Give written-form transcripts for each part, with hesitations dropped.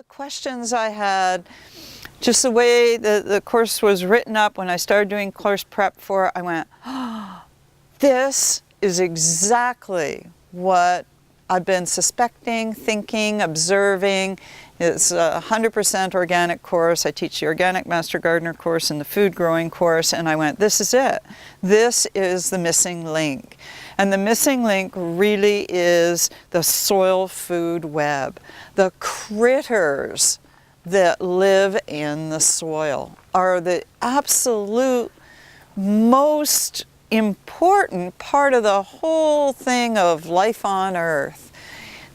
the questions I had, just the way the course was written up when I started doing course prep for it, I went, oh, this is exactly what I've been suspecting, thinking, observing. It's a 100% organic course. I teach the Organic Master Gardener course and the food growing course, and I went, this is it. This is the missing link. And the missing link really is the soil food web. The critters that live in the soil are the absolute most important part of the whole thing of life on Earth.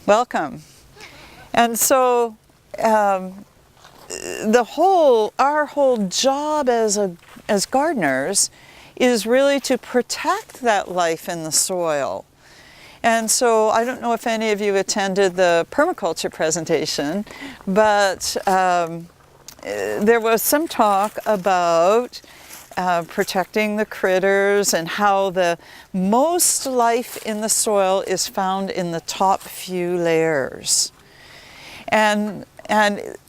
Welcome. And so our whole job as gardeners is really to protect that life in the soil. And so I don't know if any of you attended the permaculture presentation, but there was some talk about protecting the critters and how the most life in the soil is found in the top few layers. And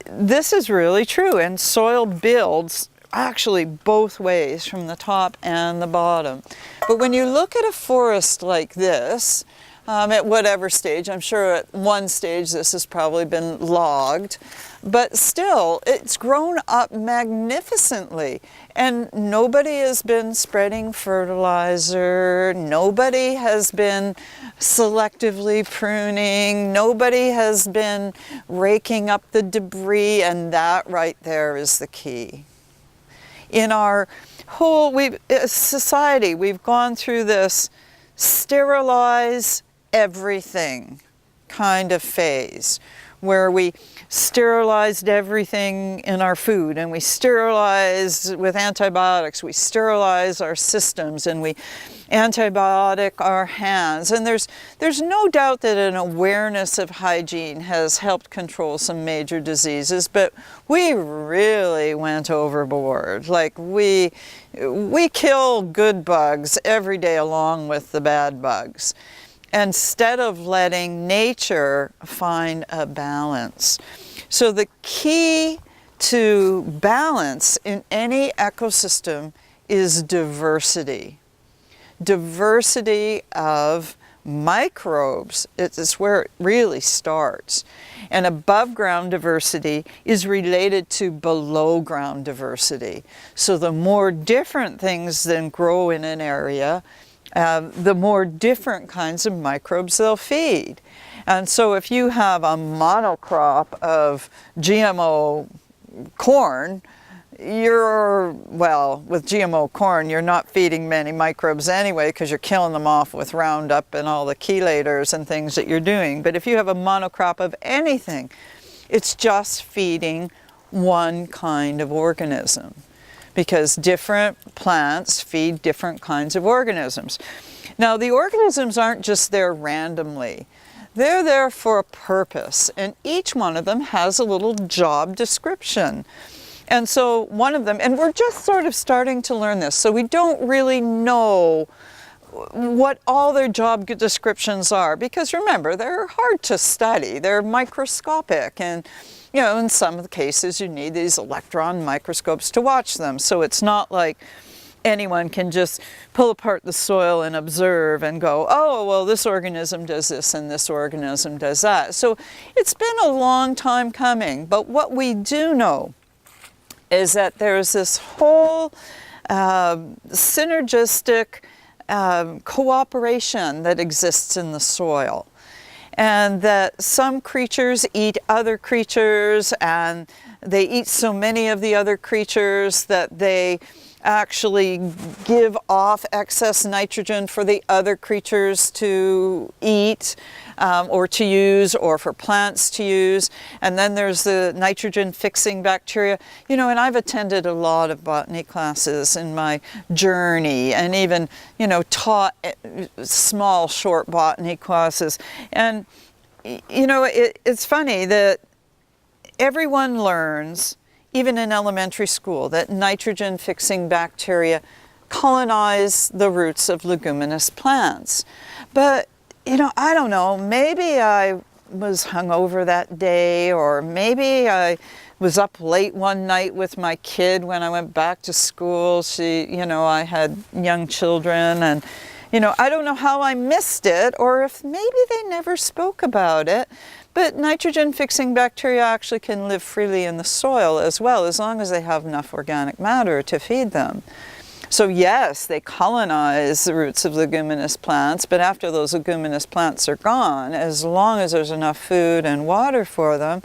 this is really true, and soil builds actually both ways, from the top and the bottom. But when you look at a forest like this, at whatever stage, I'm sure at one stage this has probably been logged, but still it's grown up magnificently, and nobody has been spreading fertilizer, nobody has been selectively pruning, nobody has been raking up the debris, and that right there is the key. In our whole society, we've gone through this sterilize everything kind of phase, where we sterilized everything in our food, and we sterilized with antibiotics, we sterilize our systems, and we antibiotic our hands. And there's no doubt that an awareness of hygiene has helped control some major diseases, but we really went overboard. Like we kill good bugs every day along with the bad bugs, instead of letting nature find a balance. So the key to balance in any ecosystem is diversity. Diversity of microbes is where it really starts. And above ground diversity is related to below ground diversity. So the more different things then grow in an area, the more different kinds of microbes they'll feed. And so if you have a monocrop of GMO corn, with GMO corn, you're not feeding many microbes anyway, because you're killing them off with Roundup and all the chelators and things that you're doing. But if you have a monocrop of anything, it's just feeding one kind of organism, because different plants feed different kinds of organisms. Now, the organisms aren't just there randomly. They're there for a purpose, and each one of them has a little job description. And so one of them, and we're just sort of starting to learn this, so we don't really know what all their job descriptions are, because remember, they're hard to study. They're microscopic, and in some of the cases you need these electron microscopes to watch them. So it's not like anyone can just pull apart the soil and observe and go, oh, well, this organism does this and this organism does that. So it's been a long time coming, but what we do know is that there's this whole synergistic cooperation that exists in the soil, and that some creatures eat other creatures, and they eat so many of the other creatures that they actually give off excess nitrogen for the other creatures to eat, or to use, or for plants to use. And then there's the nitrogen fixing bacteria. And I've attended a lot of botany classes in my journey, and even, taught small, short botany classes. And, it's funny that everyone learns, even in elementary school, that nitrogen fixing bacteria colonize the roots of leguminous plants. But I don't know, maybe I was hungover that day, or maybe I was up late one night with my kid when I went back to school. I had young children, and, I don't know how I missed it, or if maybe they never spoke about it. But nitrogen-fixing bacteria actually can live freely in the soil as well, as long as they have enough organic matter to feed them. So yes, they colonize the roots of leguminous plants, but after those leguminous plants are gone, as long as there's enough food and water for them,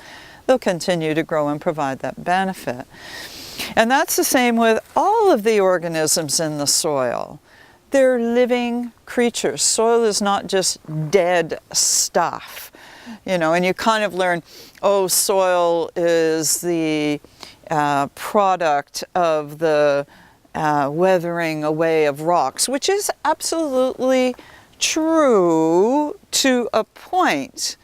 they'll continue to grow and provide that benefit. And that's the same with all of the organisms in the soil. They're living creatures. Soil is not just dead stuff. And you kind of learn, soil is the product of the weathering away of rocks, which is absolutely true to a point.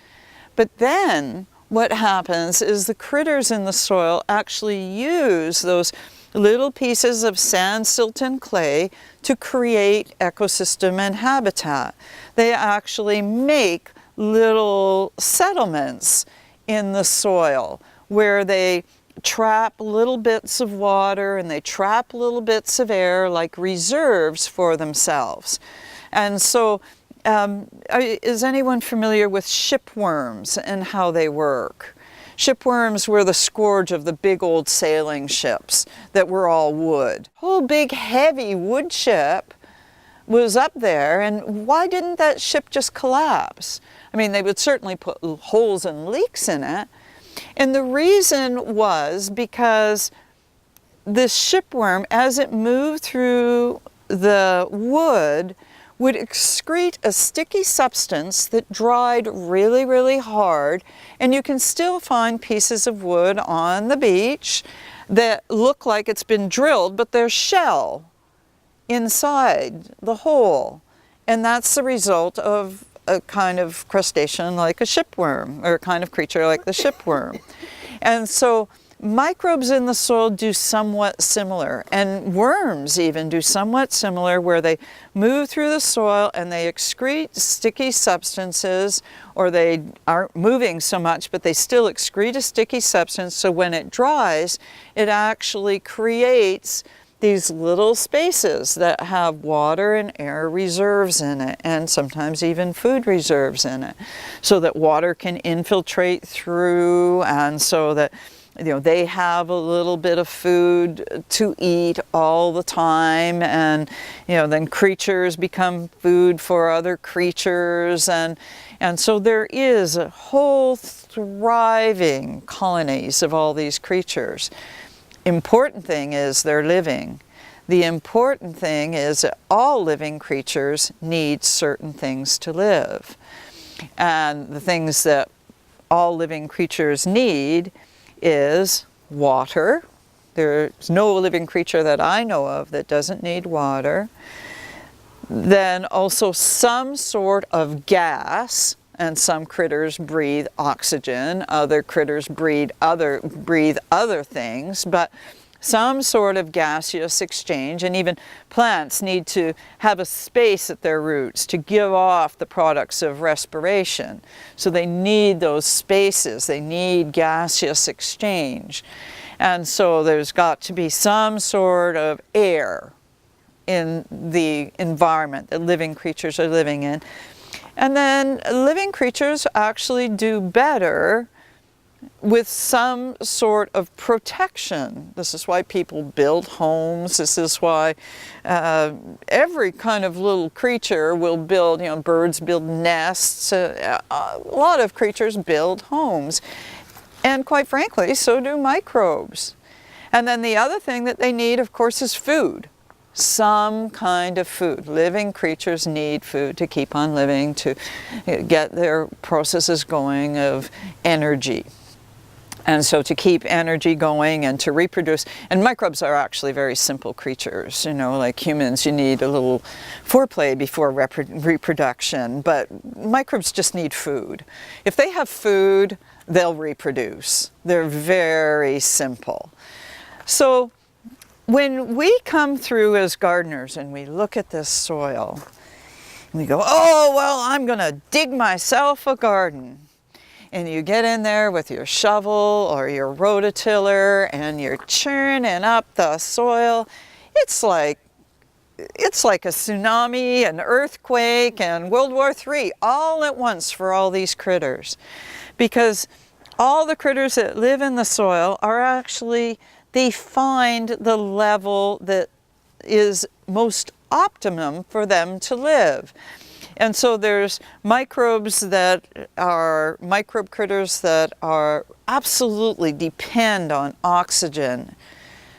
But then what happens is the critters in the soil actually use those little pieces of sand, silt, and clay to create ecosystem and habitat. They actually make little settlements in the soil where they trap little bits of water and they trap little bits of air like reserves for themselves. And so is anyone familiar with shipworms and how they work? Shipworms were the scourge of the big old sailing ships that were all wood. A whole big heavy wood ship was up there, and why didn't that ship just collapse? I mean, they would certainly put holes and leaks in it. And the reason was because this shipworm, as it moved through the wood, would excrete a sticky substance that dried really, really hard. And you can still find pieces of wood on the beach that look like it's been drilled, but there's shell inside the hole. And that's the result of a kind of crustacean like a shipworm, or a kind of creature like the shipworm. And so microbes in the soil do somewhat similar, and worms even do somewhat similar, where they move through the soil and they excrete sticky substances, or they aren't moving so much, but they still excrete a sticky substance, so when it dries, it actually creates these little spaces that have water and air reserves in it, and sometimes even food reserves in it, so that water can infiltrate through, and so that they have a little bit of food to eat all the time, and then creatures become food for other creatures, and so there is a whole thriving colonies of all these creatures. Important thing is they're living. The important thing is that all living creatures need certain things to live. And the things that all living creatures need is water. There's no living creature that I know of that doesn't need water. Then also some sort of gas, and some critters breathe oxygen, other critters breathe other things, but some sort of gaseous exchange, and even plants need to have a space at their roots to give off the products of respiration. So they need those spaces, they need gaseous exchange. And so there's got to be some sort of air in the environment that living creatures are living in. And then living creatures actually do better with some sort of protection. This is why people build homes. This is why every kind of little creature will build, birds build nests. A lot of creatures build homes. And quite frankly, so do microbes. And then the other thing that they need, of course, is food. Some kind of food. Living creatures need food to keep on living, to get their processes going of energy. And so to keep energy going and to reproduce, and microbes are actually very simple creatures, like humans, you need a little foreplay before reproduction, but microbes just need food. If they have food, they'll reproduce. They're very simple. So when we come through as gardeners and we look at this soil, we go, oh, well, I'm going to dig myself a garden. and you get in there with your shovel or your rototiller and you're churning up the soil. It's like a tsunami, an earthquake, and World War III all at once for all these critters. Because all the critters that live in the soil are actually, they find the level that is most optimum for them to live. And so there's microbes that are, microbe critters that are absolutely depend on oxygen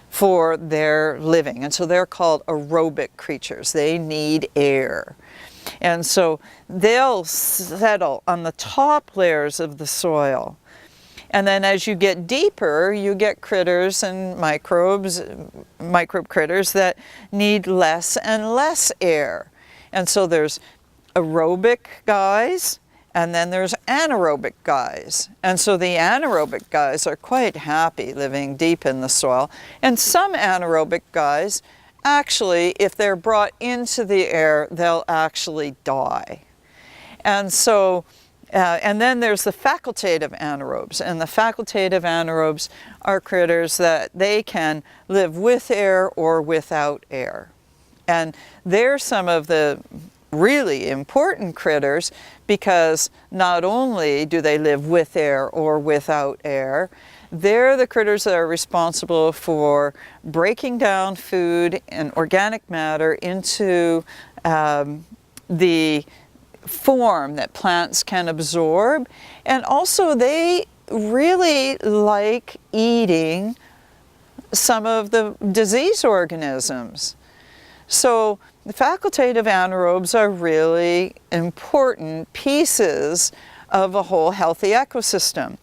for their living. And so they're called aerobic creatures. They need air. And so they'll settle on the top layers of the soil. And then as you get deeper, you get critters and microbes, microbe critters that need less and less air. And so there's aerobic guys, and then there's anaerobic guys. And so the anaerobic guys are quite happy living deep in the soil. And some anaerobic guys, actually, if they're brought into the air, they'll actually die. And so and then there's the facultative anaerobes, and the facultative anaerobes are critters that they can live with air or without air. And they're some of the really important critters because not only do they live with air or without air, they're the critters that are responsible for breaking down food and organic matter into the form that plants can absorb, and also they really like eating some of the disease organisms. So the facultative anaerobes are really important pieces of a whole healthy ecosystem.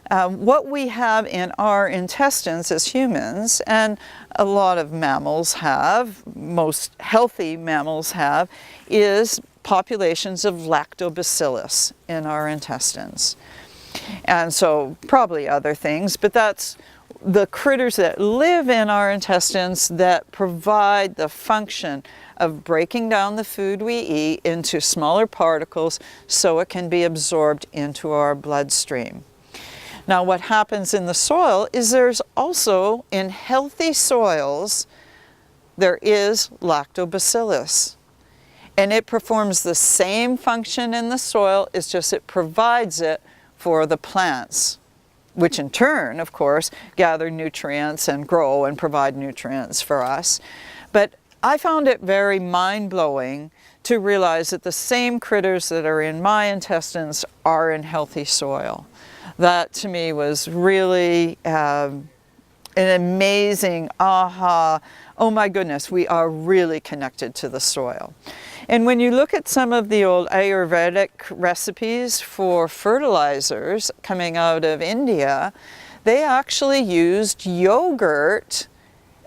What we have in our intestines as humans, and a lot of mammals have, most healthy mammals have, is populations of lactobacillus in our intestines. And so probably other things, but that's the critters that live in our intestines that provide the function of breaking down the food we eat into smaller particles so it can be absorbed into our bloodstream. Now what happens in the soil is there's also, in healthy soils, there is lactobacillus. And it performs the same function in the soil, it's just it provides it for the plants, which in turn, of course, gather nutrients and grow and provide nutrients for us. But I found it very mind-blowing to realize that the same critters that are in my intestines are in healthy soil. That to me was really an amazing aha. Oh my goodness, we are really connected to the soil. And when you look at some of the old Ayurvedic recipes for fertilizers coming out of India, they actually used yogurt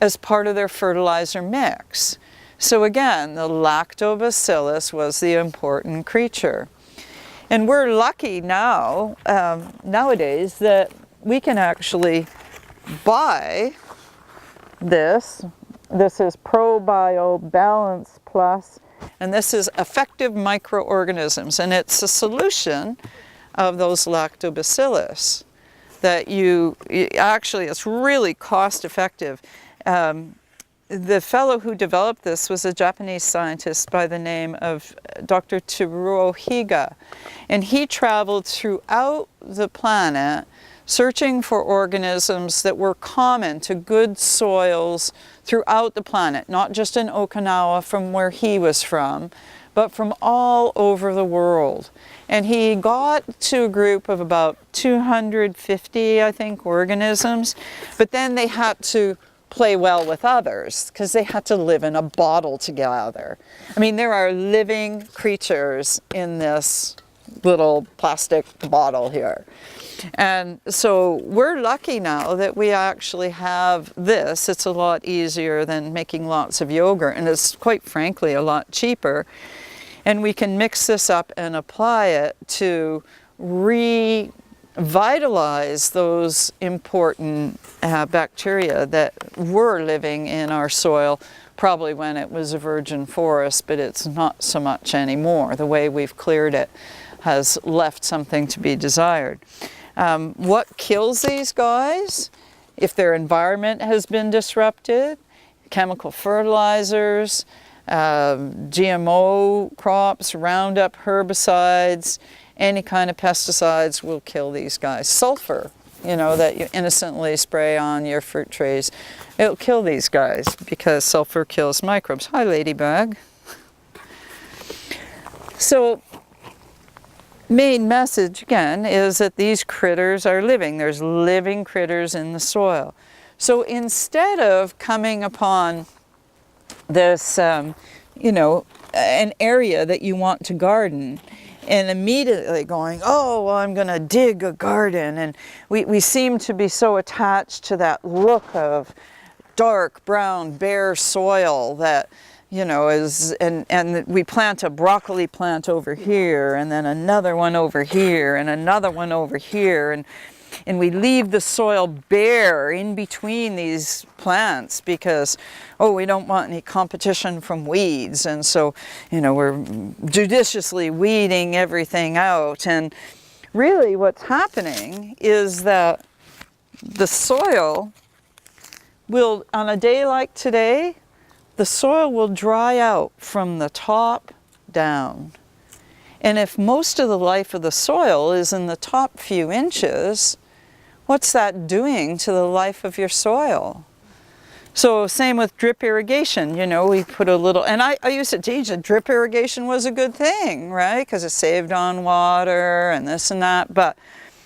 as part of their fertilizer mix. So again, the lactobacillus was the important creature. And we're lucky now, nowadays, that we can actually buy this. This is ProBio Balance Plus, and this is effective microorganisms, and it's a solution of those lactobacillus that actually, it's really cost effective. The fellow who developed this was a Japanese scientist by the name of Dr. Teruo Higa, and he traveled throughout the planet searching for organisms that were common to good soils throughout the planet, not just in Okinawa from where he was from, but from all over the world. And he got to a group of about 250, I think, organisms, but then they had to play well with others because they had to live in a bottle together. I mean, there are living creatures in this little plastic bottle here. And so we're lucky now that we actually have this. It's a lot easier than making lots of yogurt, and it's quite frankly a lot cheaper. And we can mix this up and apply it to revitalize those important bacteria that were living in our soil probably when it was a virgin forest, but it's not so much anymore, the way we've cleared it. has left something to be desired. What kills these guys? If their environment has been disrupted, chemical fertilizers, GMO crops, Roundup herbicides, any kind of pesticides will kill these guys. Sulfur, you know, that you innocently spray on your fruit trees, it'll kill these guys because sulfur kills microbes. Hi, ladybug. So, main message again is that these critters are living. There's living critters in the soil. So instead of coming upon this, you know, an area that you want to garden and immediately going, oh, well, I'm going to dig a garden. And we seem to be so attached to that look of dark, brown, bare soil that, you know, and we plant a broccoli plant over here, and then another one over here, and another one over here, and we leave the soil bare in between these plants because, oh, we don't want any competition from weeds, and so, you know, we're judiciously weeding everything out. And really what's happening is that the soil will, on a day like today, the soil will dry out from the top down. And if most of the life of the soil is in the top few inches, what's that doing to the life of your soil? So same with drip irrigation, you know, we put a little, and I used to teach that drip irrigation was a good thing, right? Because it saved on water and this and that. But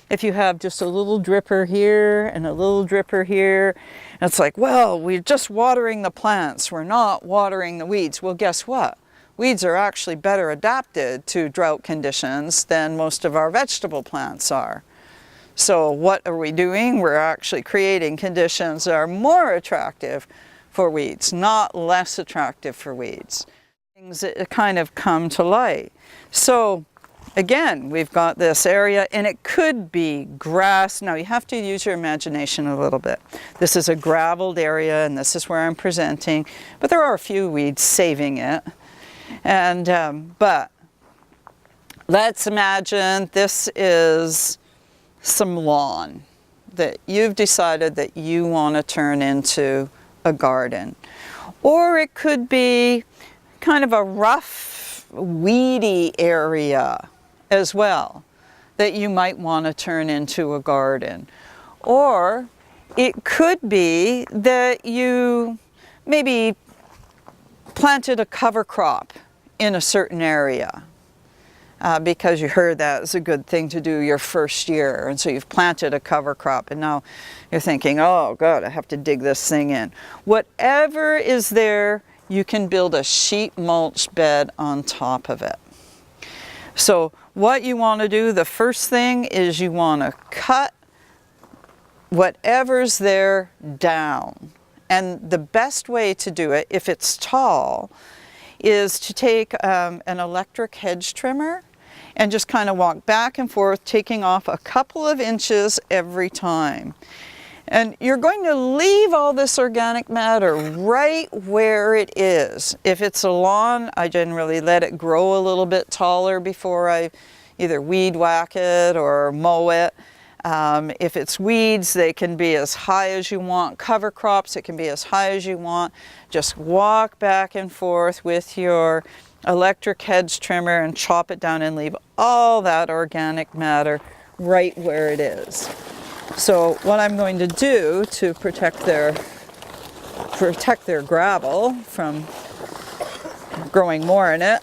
if you have just a little dripper here and a little dripper here, and it's like, well, we're just watering the plants, we're not watering the weeds. Well, guess what? Weeds are actually better adapted to drought conditions than most of our vegetable plants are. So what are we doing? We're actually creating conditions that are more attractive for weeds, not less attractive for weeds. Things that kind of come to light. So again, we've got this area, and it could be grass. Now you have to use your imagination a little bit. This is a graveled area, and this is where I'm presenting, but there are a few weeds saving it. And but let's imagine this is some lawn that you've decided that you want to turn into a garden. Or it could be kind of a rough, weedy area as well that you might want to turn into a garden. Or it could be that you maybe planted a cover crop in a certain area because you heard that was a good thing to do your first year, and so you've planted a cover crop, and now you're thinking, oh God, I have to dig this thing in. Whatever is there, you can build a sheet mulch bed on top of it. So what you want to do, the first thing is you want to cut whatever's there down. And the best way to do it, if it's tall, is to take an electric hedge trimmer and just kind of walk back and forth, taking off a couple of inches every time. And you're going to leave all this organic matter right where it is. If it's a lawn, I generally let it grow a little bit taller before I either weed whack it or mow it. If it's weeds, they can be as high as you want. Cover crops, it can be as high as you want. Just walk back and forth with your electric hedge trimmer and chop it down and leave all that organic matter right where it is. So what I'm going to do to protect their gravel from growing more in it,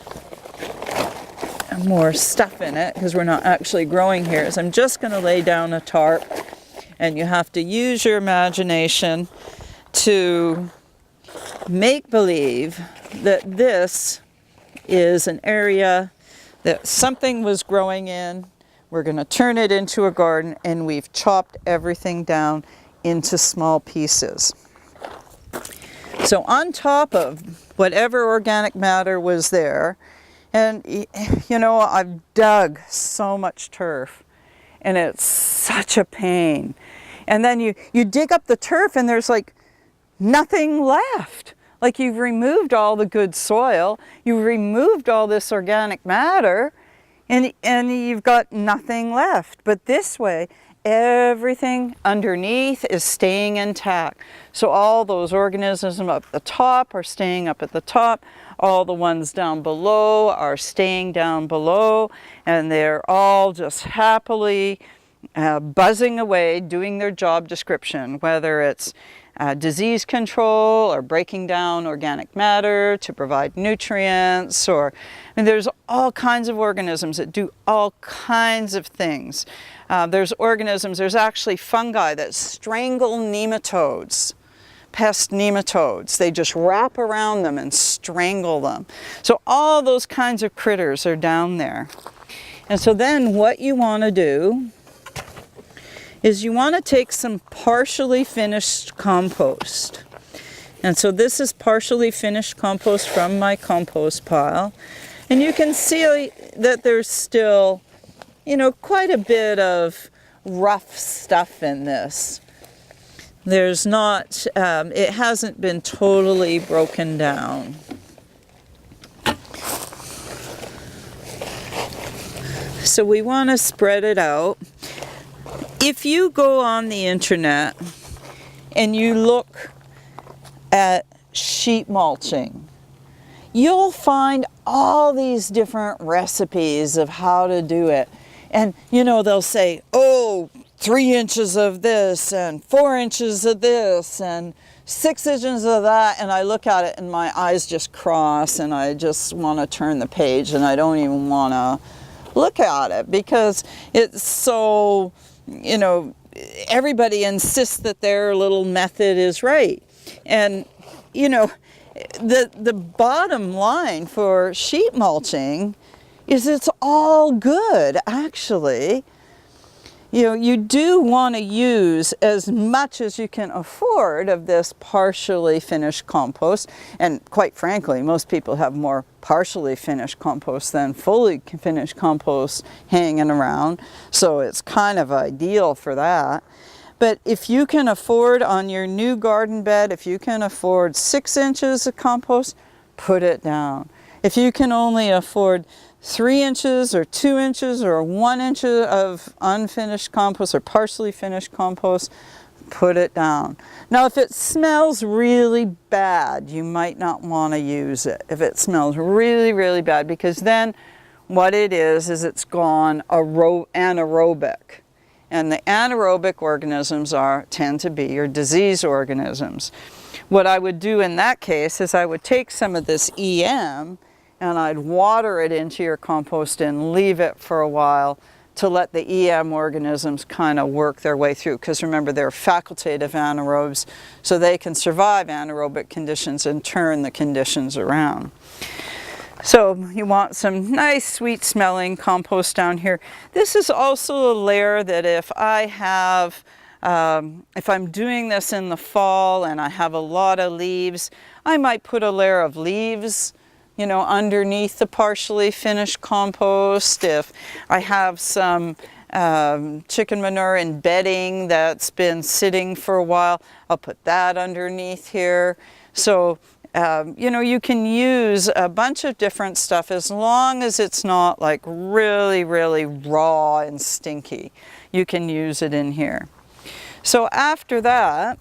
more stuff in it, because we're not actually growing here, is I'm just going to lay down a tarp, and you have to use your imagination to make believe that this is an area that something was growing in. We're going to turn it into a garden, and we've chopped everything down into small pieces. So on top of whatever organic matter was there, and you know, I've dug so much turf, and it's such a pain. And then you dig up the turf, and there's like nothing left. Like you've removed all the good soil, you've removed all this organic matter, and you've got nothing left. But this way, everything underneath is staying intact. So all those organisms up at the top are staying up at the top. All the ones down below are staying down below, and they're all just happily buzzing away, doing their job description, whether it's disease control or breaking down organic matter to provide nutrients, or there's all kinds of organisms that do all kinds of things. There's actually fungi that strangle nematodes, pest nematodes. They just wrap around them and strangle them. So all those kinds of critters are down there. And so then what you want to do is you want to take some partially finished compost. And so this is partially finished compost from my compost pile. And you can see that there's still, quite a bit of rough stuff in this. There's not, it hasn't been totally broken down. So we want to spread it out. If you go on the internet and you look at sheet mulching, you'll find all these different recipes of how to do it. And they'll say, 3 inches of this and 4 inches of this and 6 inches of that, and I look at it and my eyes just cross and I just want to turn the page and I don't even want to look at it, because it's so, everybody insists that their little method is right. And the bottom line for sheet mulching is it's all good, actually. You do want to use as much as you can afford of this partially finished compost. And quite frankly, most people have more partially finished compost than fully finished compost hanging around. So it's kind of ideal for that. But if you can afford on your new garden bed, if you can afford 6 inches of compost, put it down. If you can only afford 3 inches or 2 inches or 1 inch of unfinished compost or partially finished compost, put it down. Now, if it smells really bad, you might not want to use it. If it smells really, really bad, because then what it is it's gone anaerobic. And the anaerobic organisms tend to be your disease organisms. What I would do in that case is I would take some of this EM and I'd water it into your compost and leave it for a while to let the EM organisms kind of work their way through. Because remember, they're facultative anaerobes, so they can survive anaerobic conditions and turn the conditions around. So you want some nice sweet smelling compost down here. This is also a layer that if I'm doing this in the fall and I have a lot of leaves, I might put a layer of leaves underneath the partially finished compost. If I have some chicken manure and bedding that's been sitting for a while, I'll put that underneath here. So, you can use a bunch of different stuff as long as it's not like really, really raw and stinky. You can use it in here. So after that,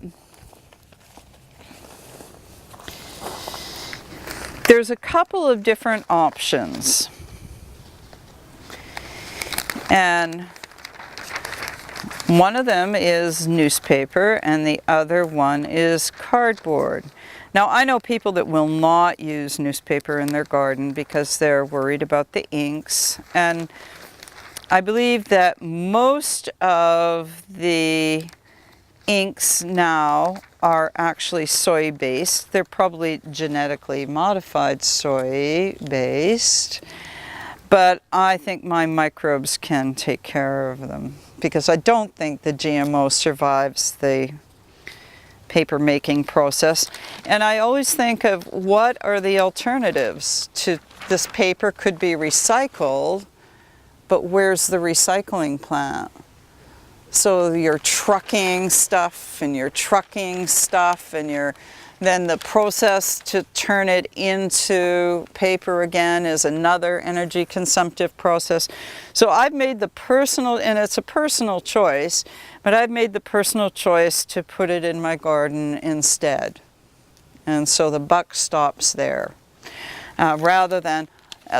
there's a couple of different options, and one of them is newspaper and the other one is cardboard. Now, I know people that will not use newspaper in their garden because they're worried about the inks, and I believe that most of the inks now are actually soy-based. They're probably genetically modified soy-based, but I think my microbes can take care of them, because I don't think the GMO survives the paper making process. And I always think of what are the alternatives to this paper. Could be recycled, but where's the recycling plant? So you're trucking stuff and you're Then the process to turn it into paper again is another energy consumptive process. So I've made the personal, and it's a personal choice, but I've made the personal choice to put it in my garden instead. And so the buck stops there. Rather than,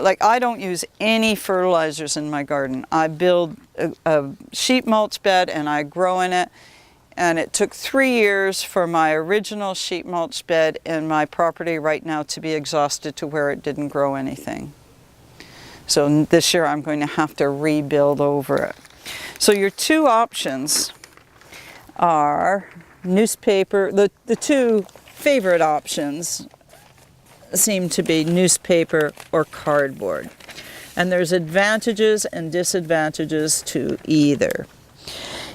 like, I don't use any fertilizers in my garden. I build a sheet mulch bed and I grow in it. And it took 3 years for my original sheet mulch bed in my property right now to be exhausted to where it didn't grow anything. So this year I'm going to have to rebuild over it. So your two options are newspaper. The two favorite options seem to be newspaper or cardboard. And there's advantages and disadvantages to either.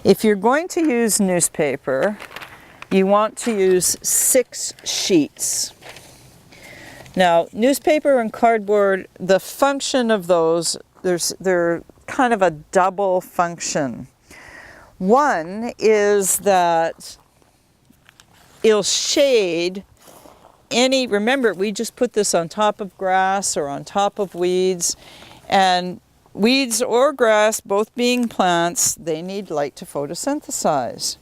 If you're going to use newspaper, you want to use 6 sheets. Now, newspaper and cardboard, the function of those, they're kind of a double function. One is that it'll shade any, remember, we just put this on top of grass or on top of weeds, and weeds or grass, both being plants, they need light to photosynthesize.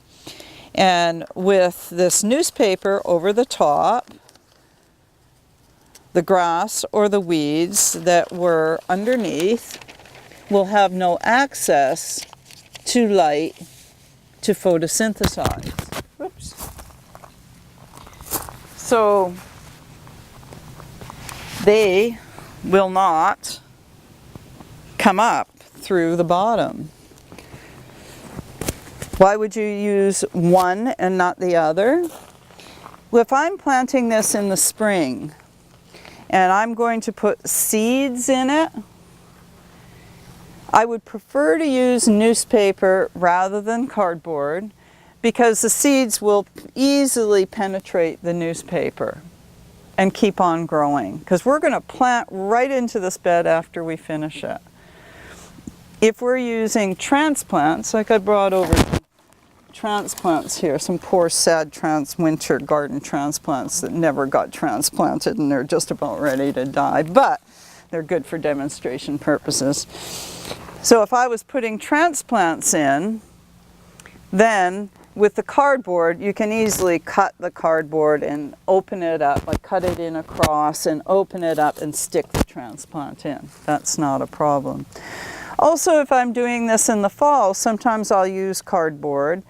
And with this newspaper over the top, the grass or the weeds that were underneath will have no access to light to photosynthesize. Whoops. So they will not come up through the bottom. Why would you use one and not the other? Well, if I'm planting this in the spring and I'm going to put seeds in it, I would prefer to use newspaper rather than cardboard because the seeds will easily penetrate the newspaper and keep on growing, because we're going to plant right into this bed after we finish it. If we're using transplants, like I brought over transplants here, some poor sad winter garden transplants that never got transplanted and they're just about ready to die, but they're good for demonstration purposes. So if I was putting transplants in, then with the cardboard, you can easily cut the cardboard and open it up, like cut it in across and open it up and stick the transplant in. That's not a problem. Also, if I'm doing this in the fall, sometimes I'll use cardboard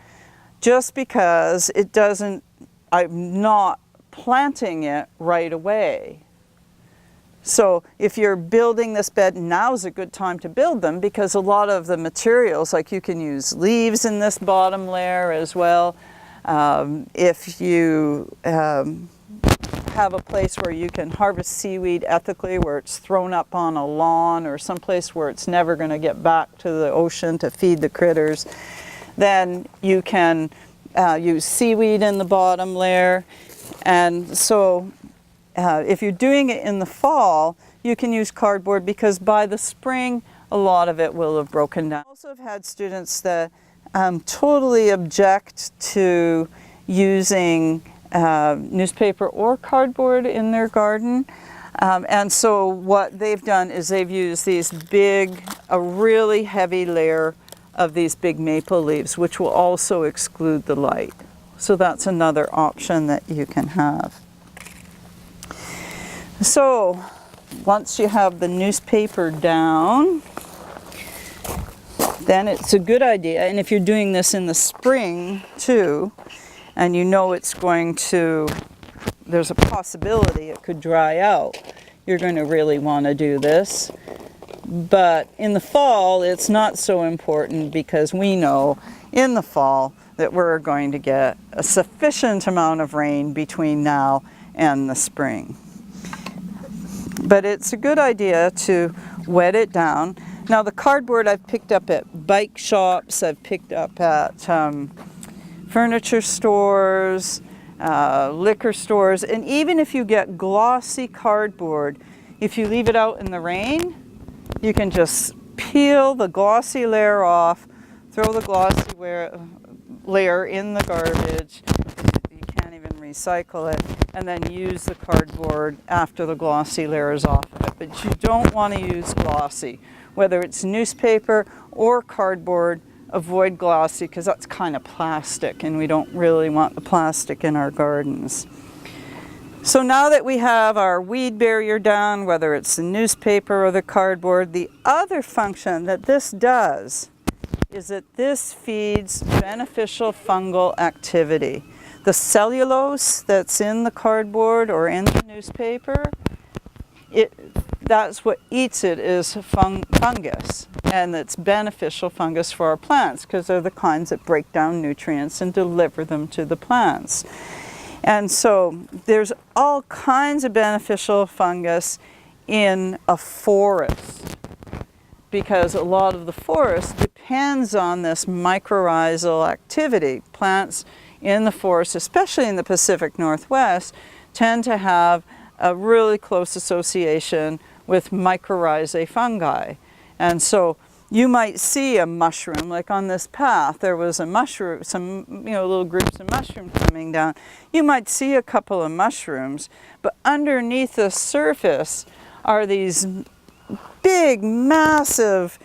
just because it doesn't, I'm not planting it right away. So if you're building this bed, now's a good time to build them because a lot of the materials, like you can use leaves in this bottom layer as well. If you have a place where you can harvest seaweed ethically, where it's thrown up on a lawn or someplace where it's never going to get back to the ocean to feed the critters, then you can use seaweed in the bottom layer. And so if you're doing it in the fall, you can use cardboard because by the spring, a lot of it will have broken down. I also have had students that totally object to using newspaper or cardboard in their garden. And so what they've done is they've used these big, a really heavy layer of these big maple leaves, which will also exclude the light. So that's another option that you can have. So once you have the newspaper down, then it's a good idea, and if you're doing this in the spring too, and you know it's going to, there's a possibility it could dry out, you're going to really want to do this. But in the fall, it's not so important because we know in the fall that we're going to get a sufficient amount of rain between now and the spring. But it's a good idea to wet it down. Now the cardboard I've picked up at bike shops, I've picked up at furniture stores, liquor stores, and even if you get glossy cardboard, if you leave it out in the rain, you can just peel the glossy layer off, throw the glossy layer in the garbage. You can't even recycle it. and then use the cardboard after the glossy layer is off of it. But you don't want to use glossy. Whether it's newspaper or cardboard, avoid glossy because that's kind of plastic and we don't really want the plastic in our gardens. So now that we have our weed barrier down, whether it's the newspaper or the cardboard, the other function that this does is that this feeds beneficial fungal activity. The cellulose that's in the cardboard or in the newspaper, that's what eats it is fungus, and it's beneficial fungus for our plants because they're the kinds that break down nutrients and deliver them to the plants. And so there's all kinds of beneficial fungus in a forest because a lot of the forest depends on this mycorrhizal activity. Plants in the forest, especially in the Pacific Northwest, tend to have a really close association with mycorrhizae fungi. And so you might see a mushroom, like on this path, there was a mushroom, some little groups of mushrooms coming down. You might see a couple of mushrooms, but underneath the surface are these big, massive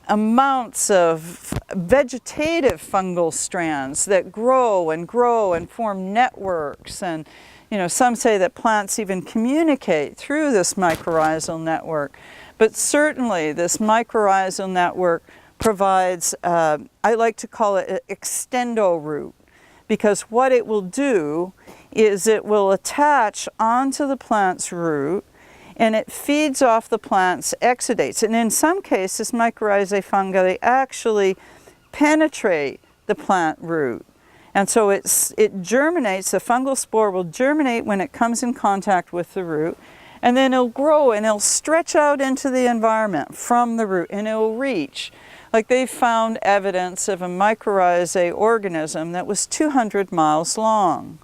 amounts of vegetative fungal strands that grow and grow and form networks. And some say that plants even communicate through this mycorrhizal network. But certainly this mycorrhizal network provides, I like to call it an extendo root, because what it will do is it will attach onto the plant's root and it feeds off the plant's exudates. And in some cases, mycorrhizae fungi, they actually penetrate the plant root. And so it germinates, the fungal spore will germinate when it comes in contact with the root, and then it'll grow and it'll stretch out into the environment from the root and it'll reach. Like they found evidence of a mycorrhizae organism that was 200 miles long.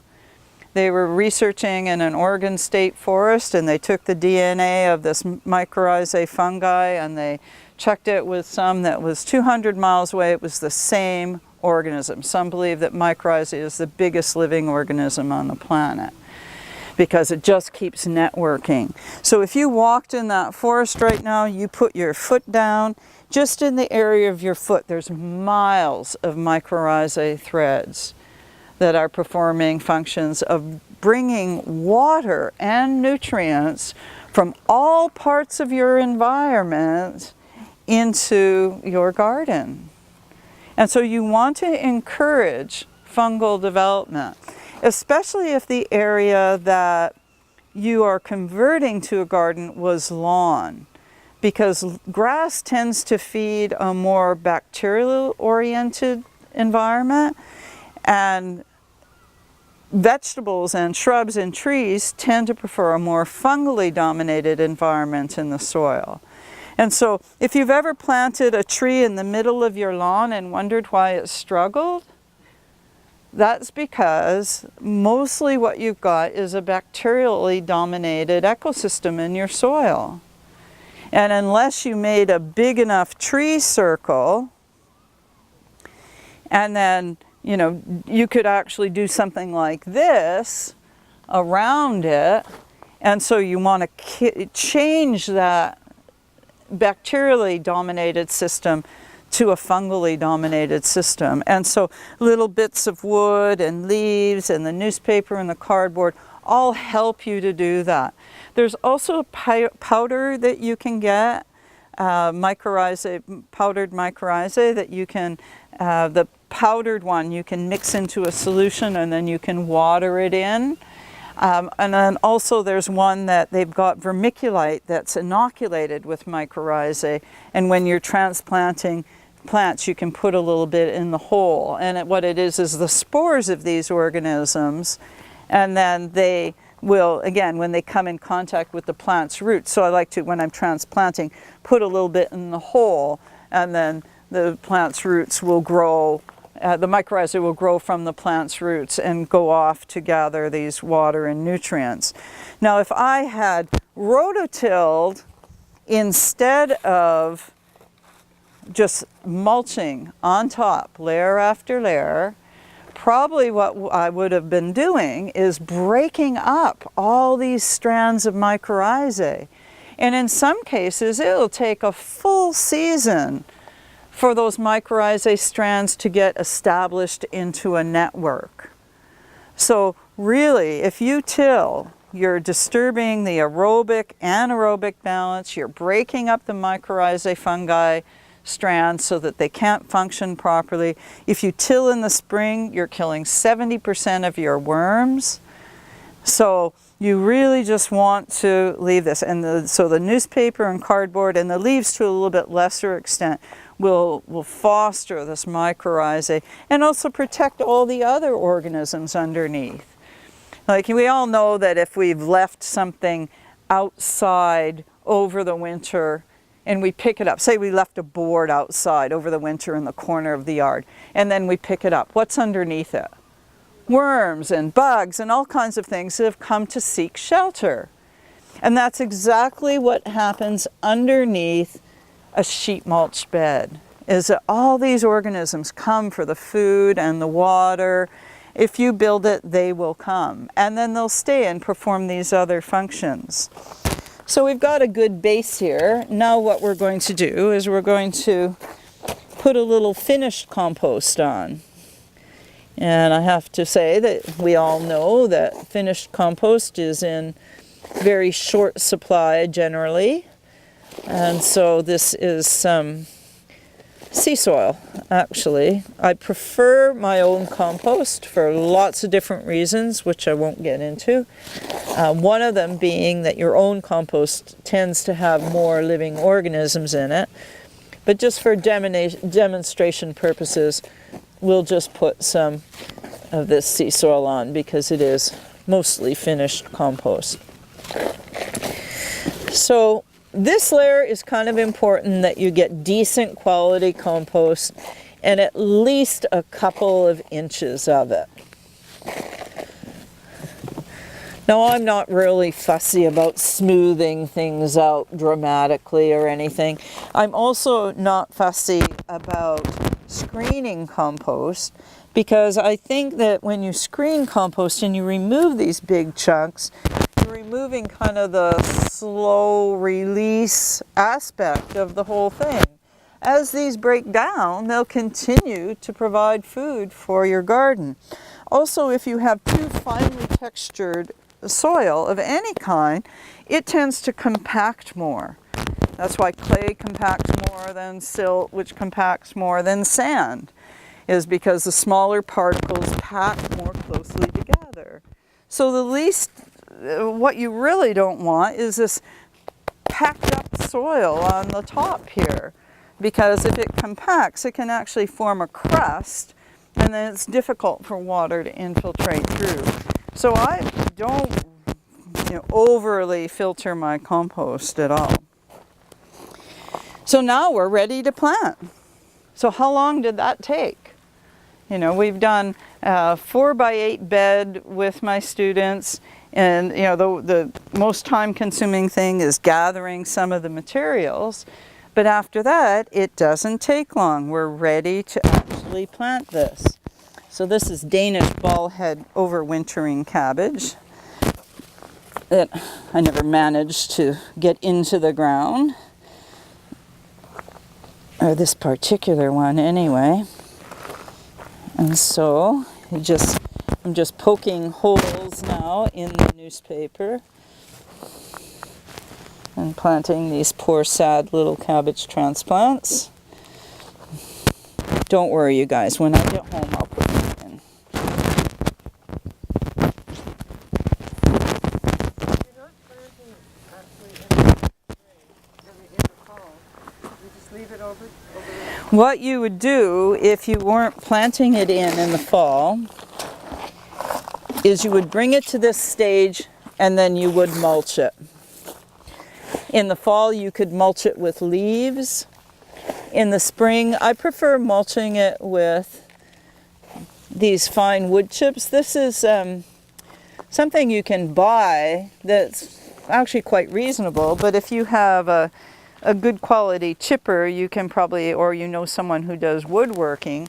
They were researching in an Oregon state forest and they took the DNA of this mycorrhizae fungi and they checked it with some that was 200 miles away. It was the same organism. Some believe that mycorrhizae is the biggest living organism on the planet, because it just keeps networking. So if you walked in that forest right now, you put your foot down, just in the area of your foot, there's miles of mycorrhizae threads that are performing functions of bringing water and nutrients from all parts of your environment into your garden. And so you want to encourage fungal development, especially if the area that you are converting to a garden was lawn, because grass tends to feed a more bacterial-oriented environment, and vegetables and shrubs and trees tend to prefer a more fungally dominated environment in the soil. And so if you've ever planted a tree in the middle of your lawn and wondered why it struggled, that's because mostly what you've got is a bacterially dominated ecosystem in your soil. And unless you made a big enough tree circle, and then, you could actually do something like this around it, and so you want to change that bacterially dominated system to a fungally dominated system. And so little bits of wood and leaves and the newspaper and the cardboard all help you to do that. There's also a powder that you can get, mycorrhizae, powdered mycorrhizae, that you can, the powdered one you can mix into a solution and then you can water it in. And then also there's one that they've got vermiculite that's inoculated with mycorrhizae, and when you're transplanting plants you can put a little bit in the hole, and what it is the spores of these organisms, and then they will, again, when they come in contact with the plant's roots, so I like to, when I'm transplanting, put a little bit in the hole, and then the plant's roots will grow. The mycorrhizae will grow from the plant's roots and go off to gather these water and nutrients. Now, if I had rototilled instead of just mulching on top, layer after layer, probably what I would have been doing is breaking up all these strands of mycorrhizae. And in some cases, it'll take a full season for those mycorrhizae strands to get established into a network. So really, if you till, you're disturbing the aerobic, anaerobic balance, you're breaking up the mycorrhizae fungi strands so that they can't function properly. If you till in the spring, you're killing 70% of your worms. So you really just want to leave this. And so the newspaper and cardboard and the leaves to a little bit lesser extent will foster this mycorrhizae and also protect all the other organisms underneath. Like we all know that if we've left something outside over the winter and we pick it up, say we left a board outside over the winter in the corner of the yard, and then we pick it up, what's underneath it? Worms and bugs and all kinds of things that have come to seek shelter. And that's exactly what happens underneath a sheet mulch bed, is that all these organisms come for the food and the water. If you build it, they will come. And then they'll stay and perform these other functions. So we've got a good base here. Now what we're going to do is we're going to put a little finished compost on. And I have to say that we all know that finished compost is in very short supply generally. And so this is some sea soil, actually. I prefer my own compost for lots of different reasons, which I won't get into. One of them being that your own compost tends to have more living organisms in it. But just for demonstration purposes, we'll just put some of this sea soil on because it is mostly finished compost. So this layer is kind of important that you get decent quality compost and at least a couple of inches of it. Now I'm not really fussy about smoothing things out dramatically or anything. I'm also not fussy about screening compost because I think that when you screen compost and you remove these big chunks, you're removing kind of the slow release aspect of the whole thing. As these break down, they'll continue to provide food for your garden. Also, if you have too finely textured soil of any kind, it tends to compact more. That's why clay compacts more than silt, which compacts more than sand, is because the smaller particles pack more closely together. So the least, what you really don't want is this packed up soil on the top here, because if it compacts, it can actually form a crust, and then it's difficult for water to infiltrate through. So I don't overly filter my compost at all. So now we're ready to plant. So how long did that take? We've done a 4x8 bed with my students, and the most time-consuming thing is gathering some of the materials. But after that, it doesn't take long. We're ready to actually plant this. So this is Danish ballhead overwintering cabbage that I never managed to get into the ground, or this particular one anyway. And so I'm just poking holes now in the newspaper and planting these poor sad little cabbage transplants. Don't worry, you guys, when I get home I'll put them in. You're not planting actually in the fall. You just leave it over What you would do if you weren't planting it in the fall is you would bring it to this stage and then you would mulch it. In the fall you could mulch it with leaves. In the spring I prefer mulching it with these fine wood chips. This is something you can buy that's actually quite reasonable, but if you have a good quality chipper, you can probably, or someone who does woodworking,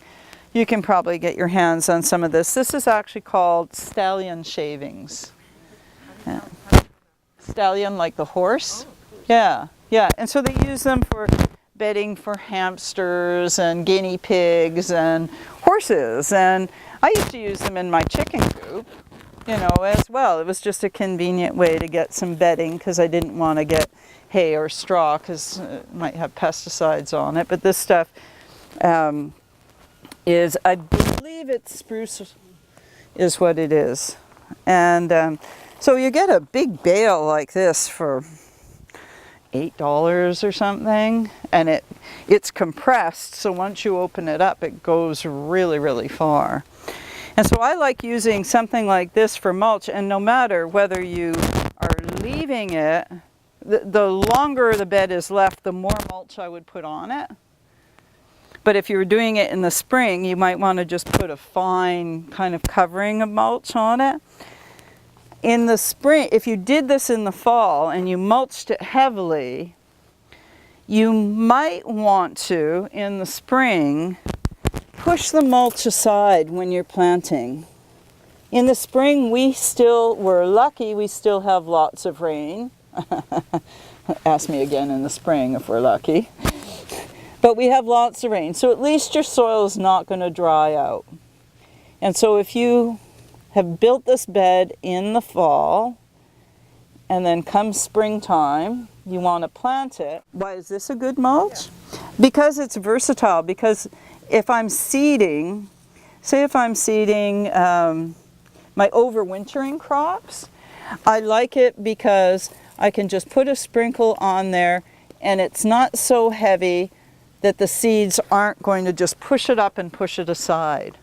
You can probably get your hands on some of this. This is actually called stallion shavings. Yeah. Stallion, like the horse. Yeah, yeah. And so they use them for bedding for hamsters and guinea pigs and horses. And I used to use them in my chicken coop, you know, as well. It was just a convenient way to get some bedding because I didn't want to get hay or straw because it might have pesticides on it. But this stuff is, I believe it's spruce is what it is. And so you get a big bale like this for $8 or something, and it's compressed, so once you open it up it goes really, really far. And so I like using something like this for mulch, and no matter whether you are leaving it, the longer the bed is left, the more mulch I would put on it. But if you were doing it in the spring, you might want to just put a fine kind of covering of mulch on it. In the spring, if you did this in the fall and you mulched it heavily, you might want to, in the spring, push the mulch aside when you're planting. In the spring, we're lucky, we still have lots of rain. Ask me again in the spring if we're lucky. But we have lots of rain, so at least your soil is not going to dry out. And so if you have built this bed in the fall, and then come springtime, you want to plant it. Why is this a good mulch? Yeah. Because it's versatile, because if I'm seeding, say if I'm seeding my overwintering crops, I like it because I can just put a sprinkle on there and it's not so heavy that the seeds aren't going to just push it up and push it aside.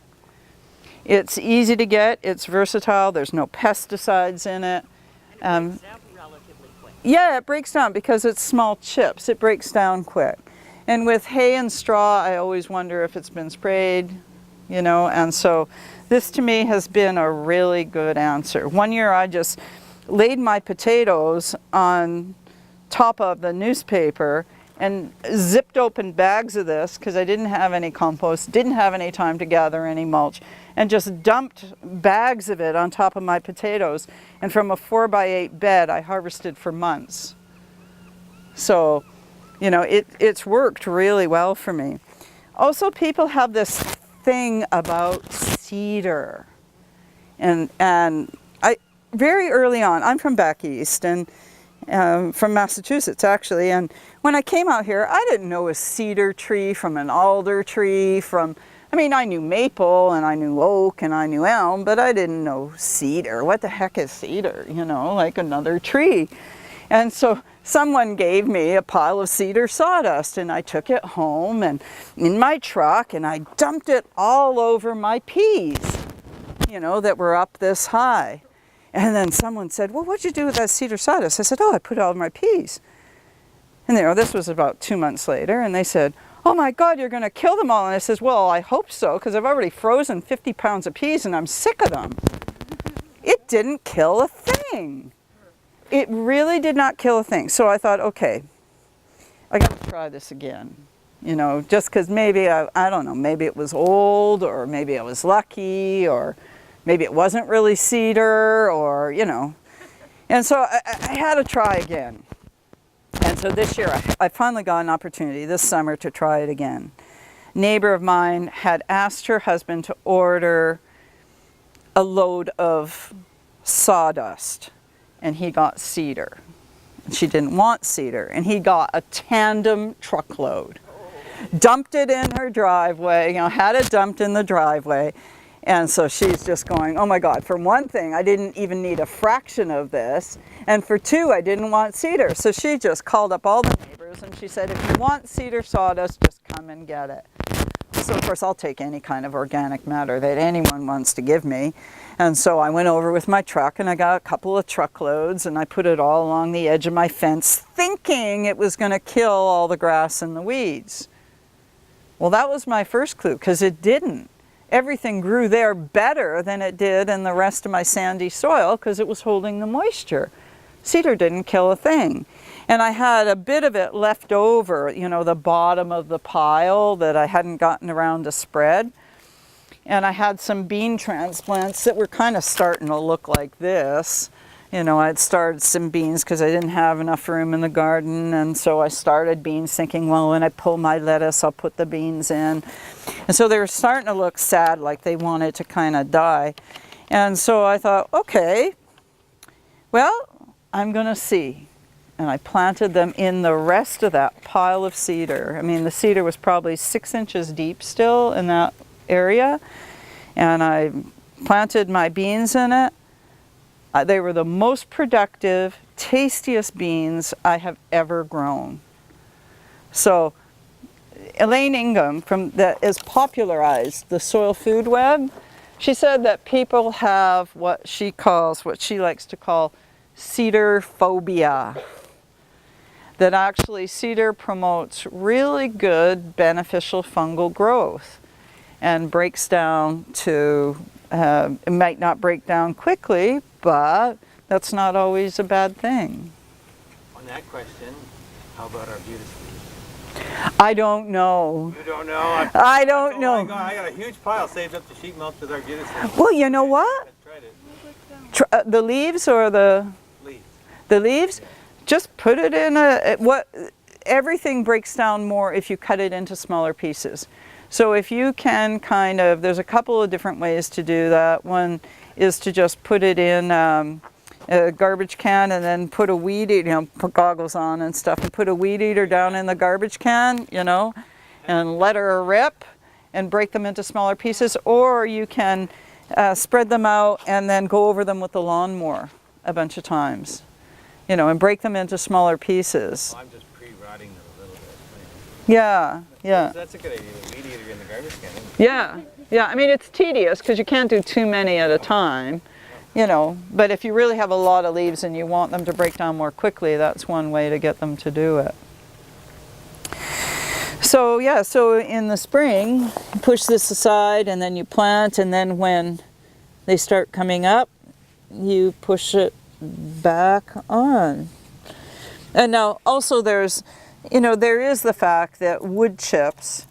It's easy to get, it's versatile, there's no pesticides in it. It breaks down relatively quick. Yeah, it breaks down because it's small chips, it breaks down quick. And with hay and straw, I always wonder if it's been sprayed, you know, and so this to me has been a really good answer. One year I just laid my potatoes on top of the newspaper and zipped open bags of this because I didn't have any compost, didn't have any time to gather any mulch, and just dumped bags of it on top of my potatoes. And from a 4x8 bed, I harvested for months. So, you know, it's worked really well for me. Also, people have this thing about cedar. And I very early on, I'm from back east, and from Massachusetts actually, and when I came out here I didn't know a cedar tree from an alder tree I mean, I knew maple and I knew oak and I knew elm, but I didn't know cedar. What the heck is cedar? You know, like another tree. And so someone gave me a pile of cedar sawdust and I took it home and in my truck and I dumped it all over my peas, you know, that were up this high. And then someone said, well, what'd you do with that cedar sawdust? I said, oh, I put it all in my peas. And you know, this was about 2 months later, and they said, oh my God, you're going to kill them all. And I says, well, I hope so, because I've already frozen 50 pounds of peas and I'm sick of them. It didn't kill a thing. It really did not kill a thing. So I thought, okay, I got to try this again. You know, just because maybe, I don't know, maybe it was old, or maybe I was lucky, or maybe it wasn't really cedar, or, you know. And so I had to try again. And so this year I finally got an opportunity this summer to try it again. A neighbor of mine had asked her husband to order a load of sawdust, and he got cedar. She didn't want cedar, and he got a tandem truckload. Dumped it in her driveway, you know, had it dumped in the driveway. And so she's just going, oh my God, for one thing, I didn't even need a fraction of this. And for two, I didn't want cedar. So she just called up all the neighbors and she said, if you want cedar sawdust, just come and get it. So of course, I'll take any kind of organic matter that anyone wants to give me. And so I went over with my truck and I got a couple of truckloads and I put it all along the edge of my fence, thinking it was going to kill all the grass and the weeds. Well, that was my first clue, because it didn't. Everything grew there better than it did in the rest of my sandy soil because it was holding the moisture. Cedar didn't kill a thing. And I had a bit of it left over, you know, the bottom of the pile that I hadn't gotten around to spread. And I had some bean transplants that were kind of starting to look like this. You know, I'd started some beans because I didn't have enough room in the garden, and so I started beans thinking, well, when I pull my lettuce, I'll put the beans in. And so they were starting to look sad, like they wanted to kind of die. And so I thought, okay, well, I'm going to see. And I planted them in the rest of that pile of cedar. I mean, the cedar was probably 6 inches deep still in that area. And I planted my beans in it. They were the most productive, tastiest beans I have ever grown. So Elaine Ingham, that has popularized the soil food web, she said that people have what she likes to call cedar phobia. That actually cedar promotes really good beneficial fungal growth and breaks down to, it might not break down quickly, but that's not always a bad thing. On that question, how about our beautiful leaves? I don't know. You don't know? I don't know. I got a huge pile saved up to sheet mulch with our beautiful. Well, you know what? I tried it. The leaves or the Leaves. the leaves? Just put it in everything breaks down more if you cut it into smaller pieces. So if you can there's a couple of different ways to do that. One is to just put it in a garbage can and then put a weed eater, put goggles on and stuff, and put a weed eater down in the garbage can, and let her rip and break them into smaller pieces. Or you can spread them out and then go over them with the lawnmower a bunch of times, and break them into smaller pieces. Well, I'm just pre-rotting them a little bit. Yeah. That's a good idea. The weed eater in the garbage can. Yeah. I mean, it's tedious because you can't do too many at a time, but if you really have a lot of leaves and you want them to break down more quickly, that's one way to get them to do it. So in the spring, you push this aside and then you plant, and then when they start coming up, you push it back on. And now also there is the fact that wood chips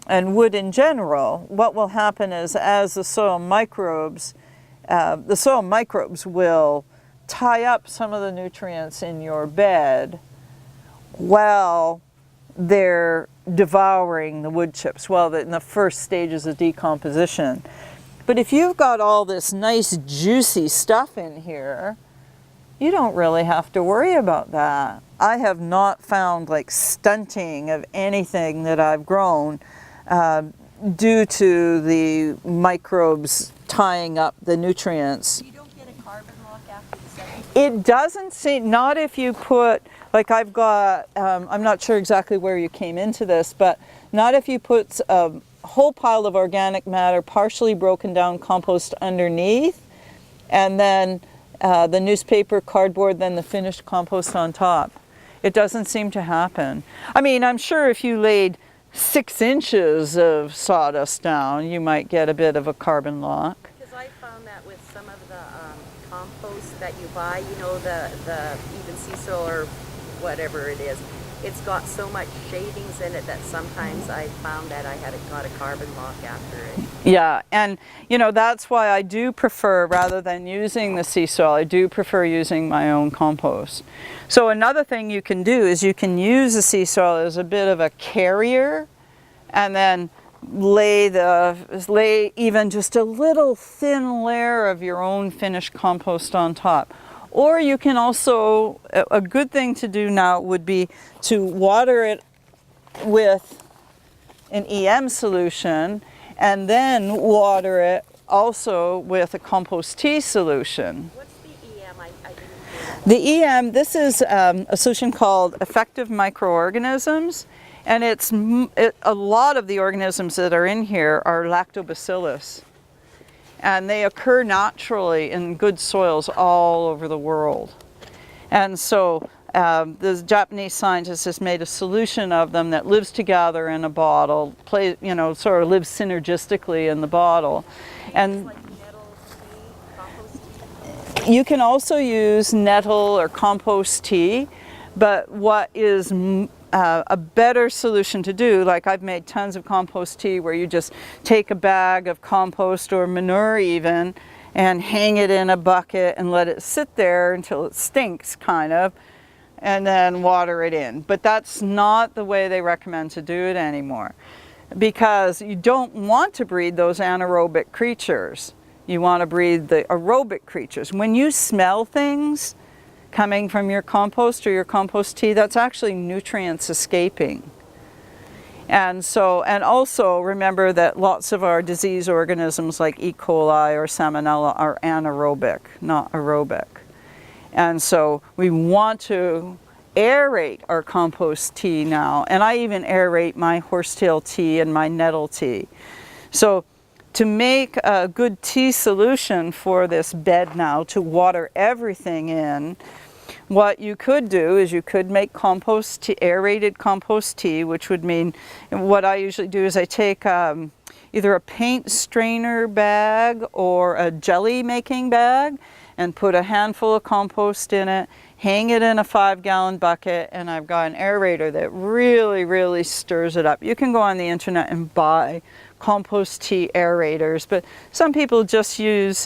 and wood in general, what will happen is as the soil microbes will tie up some of the nutrients in your bed while they're devouring the wood chips, in the first stages of decomposition. But if you've got all this nice juicy stuff in here, you don't really have to worry about that. I have not found stunting of anything that I've grown due to the microbes tying up the nutrients. You don't get a carbon lock after the second? It doesn't seem, not if you put, I've got, I'm not sure exactly where you came into this, but not if you put a whole pile of organic matter, partially broken down compost underneath, and then the newspaper, cardboard, then the finished compost on top. It doesn't seem to happen. I mean, I'm sure if you laid 6 inches of sawdust down, you might get a bit of a carbon lock. Because I found that with some of the compost that you buy, the even sea soil or whatever it is, it's got so much shavings in it that sometimes I found that I got a carbon lock after it. Yeah, and that's why I do prefer, rather than using the sea soil, I do prefer using my own compost. So another thing you can do is you can use the sea soil as a bit of a carrier, and then lay even just a little thin layer of your own finished compost on top. Or you can also, a good thing to do now would be to water it with an EM solution, and then water it also with a compost tea solution. What's the EM? I didn't hear that. The EM, this is a solution called effective microorganisms, and a lot of the organisms that are in here are lactobacillus. And they occur naturally in good soils all over the world. And so the Japanese scientist has made a solution of them that lives together in a bottle, sort of lives synergistically in the bottle. And Like nettle tea, compost tea? you can also use nettle or compost tea, but what is a better solution to do, like I've made tons of compost tea where you just take a bag of compost or manure even and hang it in a bucket and let it sit there until it stinks kind of, and then water it in. But that's not the way they recommend to do it anymore, because you don't want to breed those anaerobic creatures. You want to breed the aerobic creatures. When you smell things coming from your compost or your compost tea, that's actually nutrients escaping. And so, and also remember that lots of our disease organisms like E. coli or Salmonella are anaerobic, not aerobic. And so we want to aerate our compost tea now. And I even aerate my horsetail tea and my nettle tea. So to make a good tea solution for this bed now, to water everything in, what you could do is you could make compost tea, aerated compost tea, which would mean, what I usually do is I take either a paint strainer bag or a jelly making bag and put a handful of compost in it, hang it in a 5-gallon bucket, and I've got an aerator that really stirs it up. You can go on the internet and buy compost tea aerators, but some people just use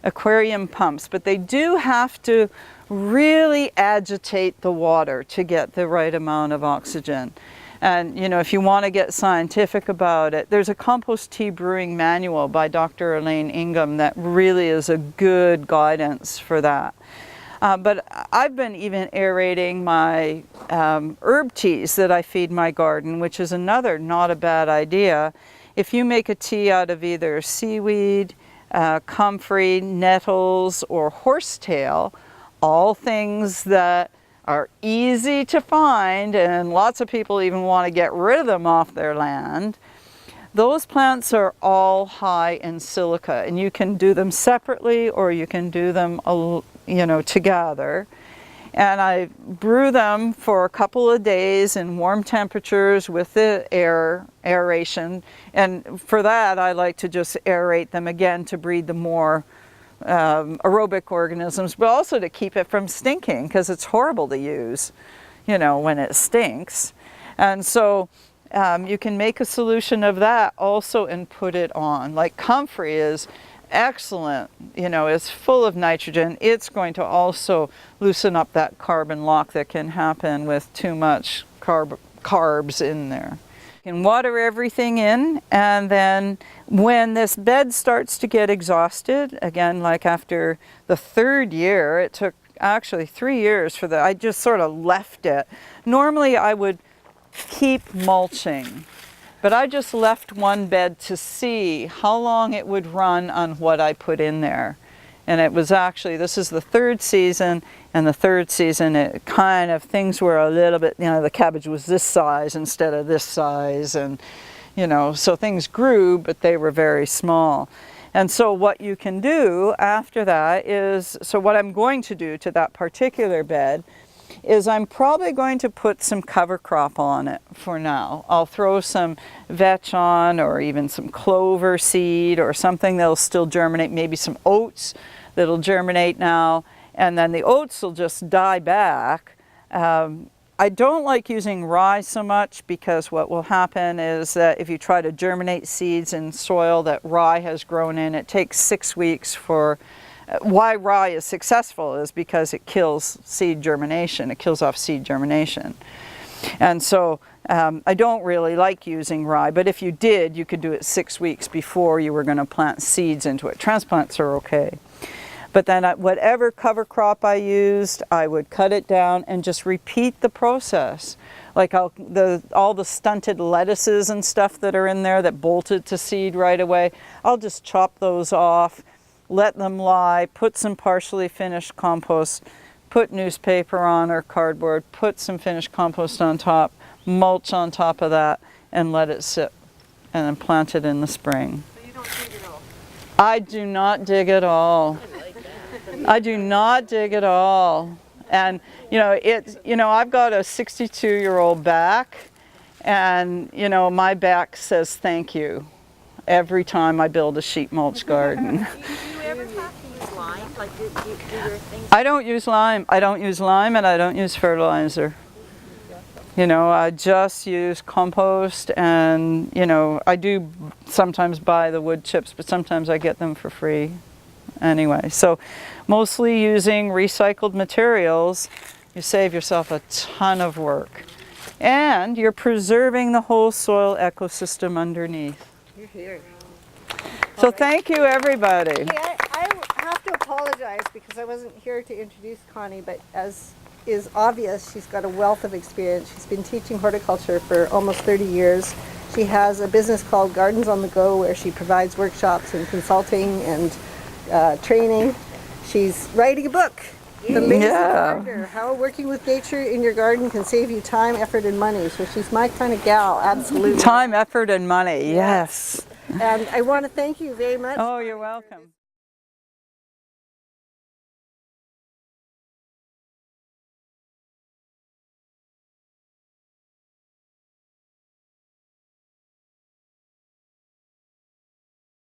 aquarium pumps, but they do have to really agitate the water to get the right amount of oxygen. And you know, if you want to get scientific about it, there's a compost tea brewing manual by Dr. Elaine Ingham that really is a good guidance for that. But I've been even aerating my herb teas that I feed my garden, which is another not a bad idea. If you make a tea out of either seaweed, comfrey, nettles, or horsetail, all things that are easy to find, and lots of people even want to get rid of them off their land. Those plants are all high in silica, and you can do them separately or you can do them, you know, together. And I brew them for a couple of days in warm temperatures with the aeration. And for that, I like to just aerate them again to breed the more aerobic organisms, but also to keep it from stinking, because it's horrible to use, you know, when it stinks. And so you can make a solution of that also and put it on. Like comfrey is excellent, you know, it's full of nitrogen. It's going to also loosen up that carbon lock that can happen with too much carbs in there. You can water everything in, and then when this bed starts to get exhausted, again, like after the 3rd year, it took actually 3 years for I just sort of left it. Normally I would keep mulching, but I just left one bed to see how long it would run on what I put in there. And it was actually, this is the 3rd season, and the 3rd season it kind of, things were a little bit, you know, the cabbage was this size instead of this size, and you know, so things grew, but they were very small. And so what you can do after that is, so what I'm going to do to that particular bed is I'm probably going to put some cover crop on it for now. I'll throw some vetch on, or even some clover seed or something that'll still germinate, maybe some oats that'll germinate now, and then the oats will just die back. I don't like using rye so much, because what will happen is that if you try to germinate seeds in soil that rye has grown in, it takes 6 weeks for why rye is successful is because it kills seed germination. It kills off seed germination. And so I don't really like using rye, but if you did, you could do it 6 weeks before you were going to plant seeds into it. Transplants are okay. But then whatever cover crop I used, I would cut it down and just repeat the process. Like all the stunted lettuces and stuff that are in there that bolted to seed right away, I'll just chop those off, let them lie, put some partially finished compost, put newspaper on or cardboard, put some finished compost on top, mulch on top of that, and let it sit, and then plant it in the spring. So you don't dig at all? I do not dig at all. I do not dig at all. And you know, I've got a 62-year-old back, and you know, my back says thank you every time I build a sheet mulch garden. Do you ever have to use lime? Like do your things? I don't use lime. I don't use lime, and I don't use fertilizer. You know, I just use compost, and you know, I do sometimes buy the wood chips, but sometimes I get them for free anyway. So mostly using recycled materials, you save yourself a ton of work. And you're preserving the whole soil ecosystem underneath. You're here. So thank you, everybody. Hey, I have to apologize because I wasn't here to introduce Connie, but as is obvious, she's got a wealth of experience. She's been teaching horticulture for almost 30 years. She has a business called Gardens on the Go where she provides workshops and consulting and training. She's writing a book, The Lazy Gardener, How Working with Nature in Your Garden Can Save You Time, Effort, and Money. So she's my kind of gal, absolutely. Time, effort, and money, yes. And I want to thank you very much. Oh, you're welcome.